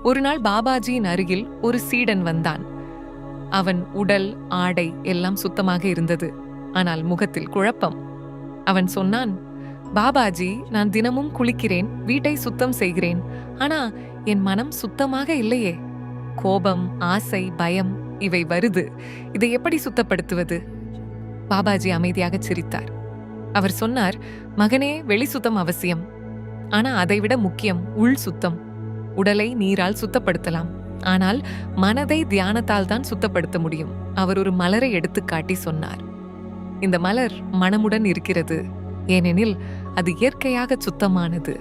ஒரு நாள் பாபாஜியின் அருகில் ஒரு சீடன் வந்தான். அவன் உடல், ஆடை எல்லாம் சுத்தமாக இருந்தது. ஆனால் முகத்தில் குழப்பம். அவன் சொன்னான், பாபாஜி, நான் தினமும் குளிக்கிறேன், வீட்டை சுத்தம் செய்கிறேன். ஆனா என் மனம் சுத்தமாக இல்லையே. கோபம், ஆசை, பயம் இவை வருது. இதை எப்படி சுத்தப்படுத்துவது? பாபாஜி அமைதியாக சிரித்தார். அவர் சொன்னார், மகனே, வெளி சுத்தம் அவசியம். ஆனா அதைவிட முக்கியம் உள் சுத்தம். உடலை நீரால் சுத்தப்படுத்தலாம், ஆனால் மனதை தியானத்தால் தான் சுத்தப்படுத்த முடியும். அவர் ஒரு மலரை எடுத்து காட்டி சொன்னார், இந்த மலர் மனமுடன் இருக்கிறது, ஏனெனில் அது இயற்கையாக சுத்தமானது.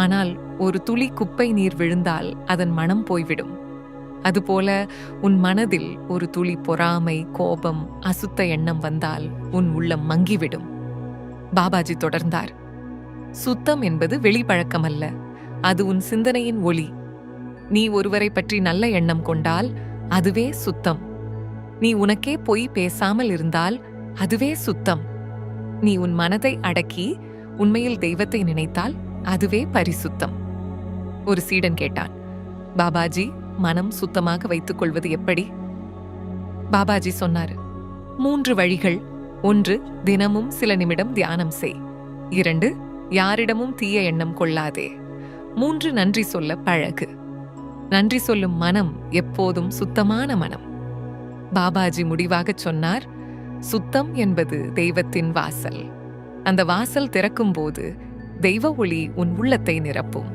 ஆனால் ஒரு துளி குப்பை நீர் விழுந்தால் அதன் மனம் போய்விடும். அதுபோல உன் மனதில் ஒரு துளி பொறாமை, கோபம், அசுத்த எண்ணம் வந்தால் உன் உள்ளம் மங்கிவிடும். பாபாஜி தொடர்ந்தார், சுத்தம் என்பது வெளிப்பழக்கம் அல்ல, அது உன் சிந்தனையின் ஒளி. நீ ஒருவரை பற்றி நல்ல எண்ணம் கொண்டால் அதுவே சுத்தம். நீ உனக்கே பொய் பேசாமல் இருந்தால் அதுவே சுத்தம். நீ உன் மனதை அடக்கி உண்மையில் தெய்வத்தை நினைத்தால் அதுவே பரிசுத்தம். ஒரு சீடன் கேட்டான், பாபாஜி, மனம் சுத்தமாக வைத்துக் கொள்வது எப்படி? பாபாஜி சொன்னார், 3 வழிகள். 1, தினமும் சில நிமிடம் தியானம் செய். 2, யாரிடமும் தீய எண்ணம் கொள்ளாதே. 3, நன்றி சொல்ல பழகு. நன்றி சொல்லும் மனம் எப்போதும் சுத்தமான மனம். பாபாஜி முடிவாகச் சொன்னார், சுத்தம் என்பது தெய்வத்தின் வாசல். அந்த வாசல் திறக்கும் போது தெய்வ ஒளி உன் உள்ளத்தை நிரப்பும்.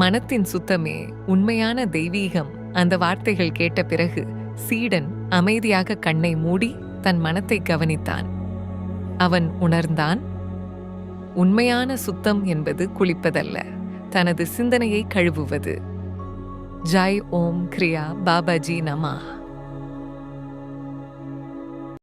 மனத்தின் சுத்தமே உண்மையான தெய்வீகம். அந்த வார்த்தைகள் கேட்ட பிறகு சீடன் அமைதியாக கண்ணை மூடி தன் மனத்தை கவனித்தான். அவன் உணர்ந்தான், உண்மையான சுத்தம் என்பது குளிப்பதல்ல, தனது சிந்தனையை கழுவுவது. ஜெய் ஓம் கிரியா பாபாஜி நமः.